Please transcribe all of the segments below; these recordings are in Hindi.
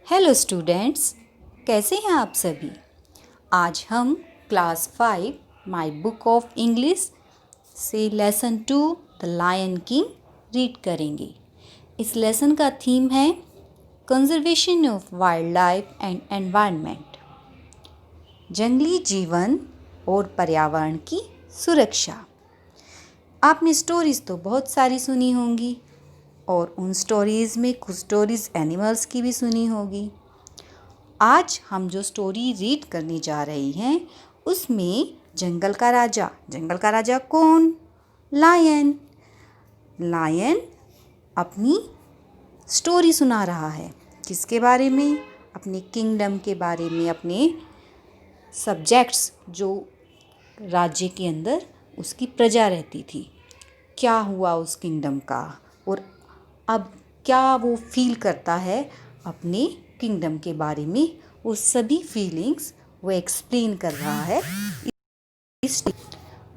हेलो स्टूडेंट्स, कैसे हैं आप सभी। आज हम class 5 my book of English से lesson 2 the lion king read करेंगे। इस लेसन का थीम है conservation of wild life and environment, जंगली जीवन और पर्यावरण की सुरक्षा। आपने स्टोरीज़ तो बहुत सारी सुनी होंगी और उन स्टोरीज़ में कुछ स्टोरीज़ एनिमल्स की भी सुनी होगी। आज हम जो स्टोरी रीड करने जा रहे हैं उसमें जंगल का राजा कौन? लायन। लायन अपनी स्टोरी सुना रहा है। किसके बारे में? अपने किंगडम के बारे में, अपने सब्जेक्ट्स जो राज्य के अंदर उसकी प्रजा रहती थी। क्या हुआ उस किंगडम का और अब क्या वो फील करता है अपने किंगडम के बारे में, वो सभी फीलिंग्स वो एक्सप्लेन कर रहा है।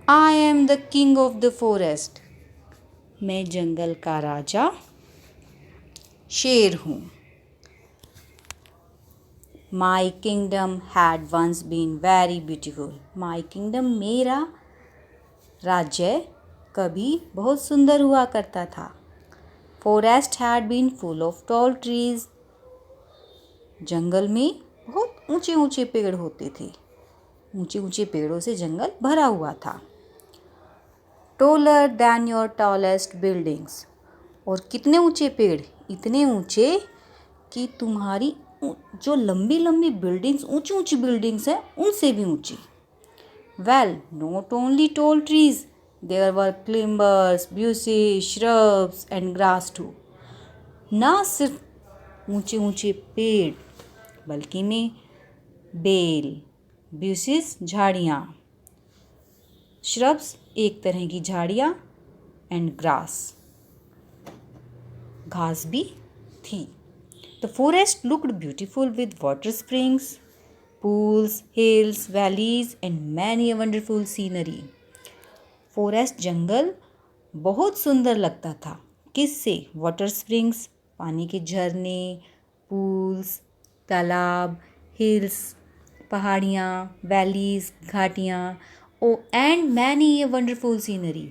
I am the king of the forest, मैं जंगल का राजा शेर हूँ। My kingdom had once been very beautiful, my kingdom मेरा राज्य कभी बहुत सुंदर हुआ करता था। Forest had been full of tall trees, जंगल में बहुत ऊंचे ऊंचे पेड़ होते थे, ऊंचे ऊंचे पेड़ों से जंगल भरा हुआ था। Taller then your tallest buildings, और कितने ऊंचे पेड़? इतने ऊंचे कि तुम्हारी जो लंबी लंबी बिल्डिंग्स, ऊंची ऊंची बिल्डिंग्स हैं उनसे भी ऊंची। Well, not only tall trees, there were climbers, bushes, shrubs and grass too. ना सिर्फ ऊंचे ऊंचे पेड़ बल्कि में बेल, ब्यूसेस झाड़ियाँ, श्रब्स एक तरह की झाड़ियाँ एंड ग्रास, घास भी थी। The forest looked beautiful with water springs, pools, hills, valleys and many a wonderful scenery. Forest जंगल बहुत सुंदर लगता था। किससे? वाटर स्प्रिंग्स, पानी के झरने, पूल्स, तालाब, हिल्स, पहाड़ियाँ, वैलीज, घाटियाँ, and many a wonderful scenery,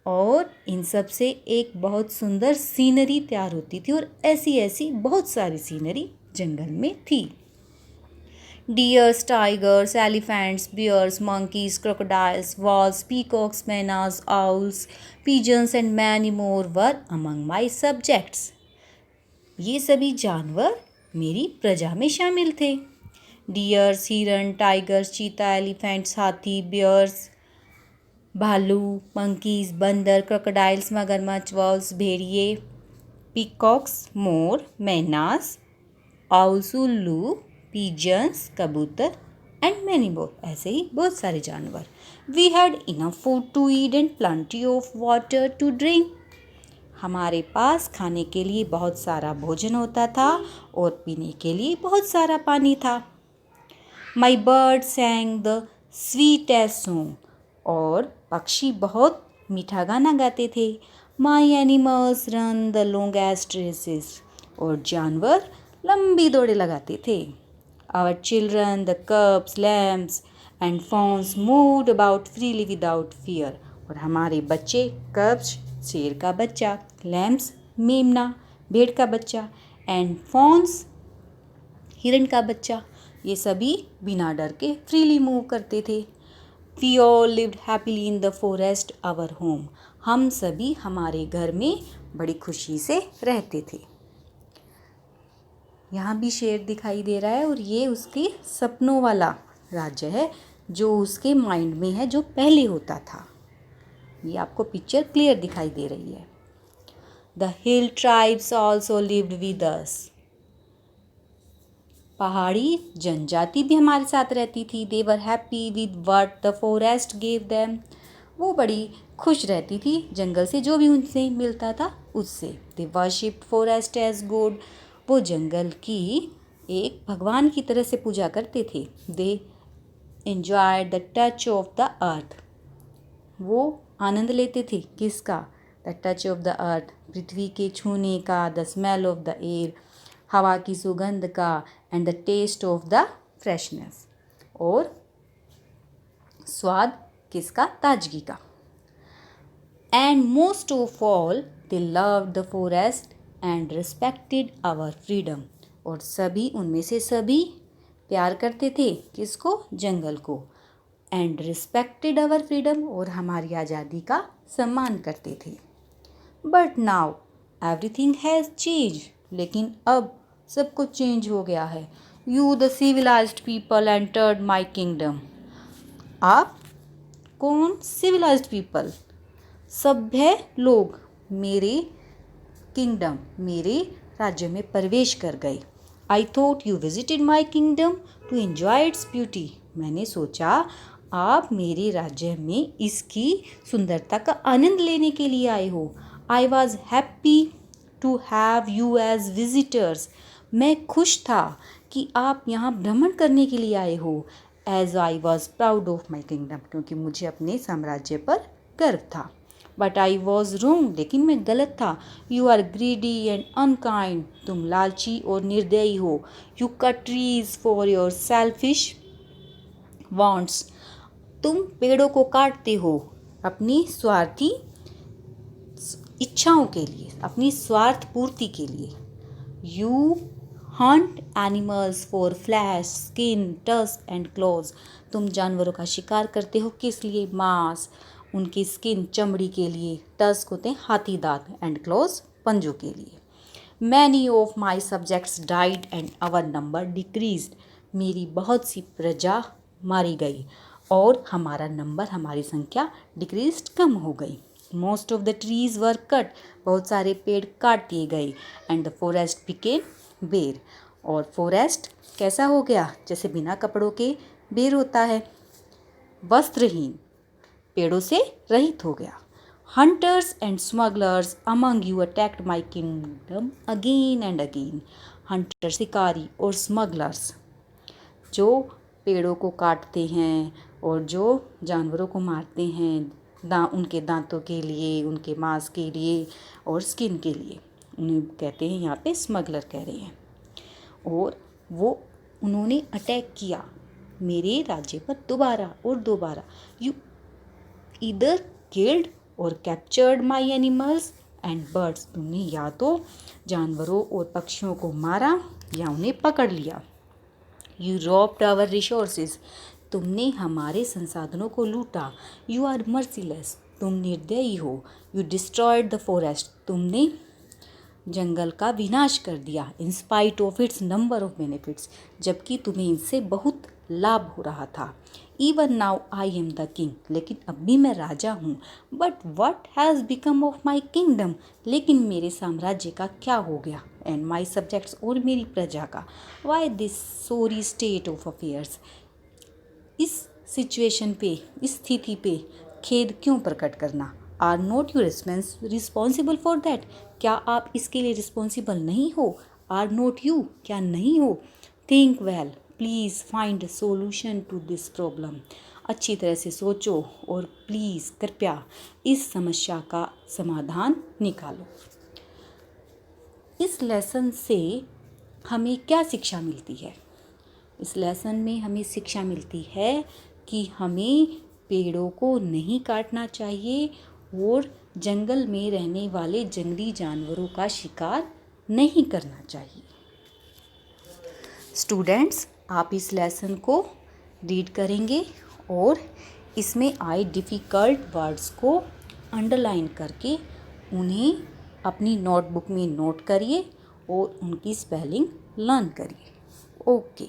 और इन सब से एक बहुत सुंदर सीनरी तैयार होती थी, और ऐसी ऐसी बहुत सारी सीनरी जंगल में थी। Deers, tigers, elephants, bears, monkeys, crocodiles, whales, peacocks, maynas, owls, pigeons and many more were among my subjects. ये सभी जानवर मेरी प्रजा में शामिल थे। डियर्स, हिरन, टाइगर्स, चीता, एलिफेंट्स, हाथी, बियर्स, भालू, मंकीज, बंदर, क्रोकोडाइल्स, मगरमच्छ, वॉल्स, भेड़िए, पीकॉक्स, मोर, मैनास, आउल्स, उल्लू, पिजन्स, कबूतर एंड मैनी मोर, ऐसे ही बहुत सारे जानवर। We had enough food to eat and plenty of water to drink, हमारे पास खाने के लिए बहुत सारा भोजन होता था और पीने के लिए बहुत सारा पानी था। My bird sang the sweetest song, और पक्षी बहुत मीठा गाना गाते थे। My animals run the longest races, और जानवर लंबी दौड़े लगाते थे। Our children, the cubs, lambs and fawns moved about freely without fear, और हमारे बच्चे कब्स, शेर का बच्चा, लैम्स, मेमना, भेड़ का बच्चा, एंड फॉन्स, हिरन का बच्चा, ये सभी बिना डर के फ्रीली मूव करते थे। We all lived happily in the forest, our home, हम सभी हमारे घर में बड़ी खुशी से रहते थे। यहाँ भी शेर दिखाई दे रहा है, और ये उसके सपनों वाला राज्य है जो उसके माइंड में है, जो पहले होता था। ये आपको पिक्चर क्लियर दिखाई दे रही है। The hill tribes also lived with us, पहाड़ी जनजाति भी हमारे साथ रहती थी। They were happy with what the forest gave them, वो बड़ी खुश रहती थी जंगल से जो भी उनसे मिलता था उससे। दे वर्शिप्ड फॉरेस्ट एज गॉड, वो जंगल की एक भगवान की तरह से पूजा करते थे। They enjoyed the touch of the earth, वो आनंद लेते थे किसका? The touch of the earth, पृथ्वी के छूने का। The smell of the air, हवा की सुगंध का, and the taste of the freshness, और स्वाद किसका? ताजगी का। And most of all they loved the forest and respected our freedom, और सभी उनमें से सभी प्यार करते थे किसको? जंगल को। एंड रिस्पेक्टेड आवर फ्रीडम, और हमारी आज़ादी का सम्मान करते थे। But now everything has change, लेकिन अब सब कुछ चेंज हो गया है। You the civilised people entered my kingdom. आप कौन? सिविलाइज्ड पीपल, सभ्य लोग मेरे किंगडम, मेरे राज्य में प्रवेश कर गए। I thought you visited my kingdom to enjoy its beauty. मैंने सोचा आप मेरे राज्य में इसकी सुंदरता का आनंद लेने के लिए आए हो। I was happy to have you as visitors. मैं खुश था कि आप यहाँ भ्रमण करने के लिए आए हो। As I was proud of my kingdom, क्योंकि मुझे अपने साम्राज्य पर गर्व था। बट आई वॉज रोंग, लेकिन मैं गलत था। You are greedy and unkind. तुम लालची और निर्दयी हो। You cut trees for your selfish wants. तुम पेड़ों को काटते हो अपनी स्वार्थी इच्छाओं के लिए, अपनी स्वार्थ पूर्ति के लिए। You Hunt animals for flash, skin, tusk and clause. तुम जानवरों का शिकार करते हो किस लिए? मांस, उनकी स्किन चमड़ी के लिए, टस्क होते हैं हाथी दांत, एंड क्लॉज पंजों के लिए। Many of my subjects died and our number decreased. मेरी बहुत सी प्रजा मारी गई और हमारा नंबर, हमारी संख्या डिक्रीज्ड, कम हो गई। Most of the trees were cut. बहुत सारे पेड़ काट दिए गए। एंड द फॉरेस्ट बिकेम बेर। और फॉरेस्ट कैसा हो गया? जैसे बिना कपड़ों के बेर होता है, वस्त्रहीन, पेड़ों से रहित हो गया। Hunters and smugglers among you attacked my kingdom again and again. Hunter, शिकारी, और स्मगलर्स जो पेड़ों को काटते हैं और जो जानवरों को मारते हैं उनके दांतों के लिए, उनके मांस के लिए और स्किन के लिए, उन्हें कहते हैं, यहाँ पे स्मगलर कह रहे हैं। और वो उन्होंने अटैक किया मेरे राज्य पर दोबारा और दोबारा। यू ईदर किल्ड और captured my animals and birds. तुमने या तो जानवरों और पक्षियों को मारा या उन्हें पकड़ लिया। You robbed our resources. तुमने हमारे संसाधनों को लूटा। You are merciless. तुम निर्दयी हो। You destroyed the forest. तुमने जंगल का विनाश कर दिया। In spite of its number of benefits. जबकि तुम्हें इनसे बहुत लाभ हो रहा था। Even now I am the king. लेकिन अब भी मैं राजा हूँ। But what has become of my kingdom. लेकिन मेरे साम्राज्य का क्या हो गया? एंड माई सब्जेक्ट्स, और मेरी प्रजा का। Why this sorry state of affairs. इस सिचुएशन पे, इस स्थिति पे खेद क्यों प्रकट करना? Are not you responsible for that. क्या आप इसके लिए रिस्पॉन्सिबल नहीं हो? आर नॉट यू, क्या नहीं हो? Think well, please find solution to this problem. अच्छी तरह से सोचो और प्लीज़ कृपया इस समस्या का समाधान निकालो। इस लेसन से हमें क्या शिक्षा मिलती है? इस लेसन में हमें शिक्षा मिलती है कि हमें पेड़ों को नहीं काटना चाहिए और जंगल में रहने वाले जंगली जानवरों का शिकार नहीं करना चाहिए। स्टूडेंट्स, आप इस लेसन को रीड करेंगे और इसमें आए डिफ़िकल्ट वर्ड्स को अंडरलाइन करके उन्हें अपनी नोटबुक में नोट करिए और उनकी स्पेलिंग लर्न करिए। ओके।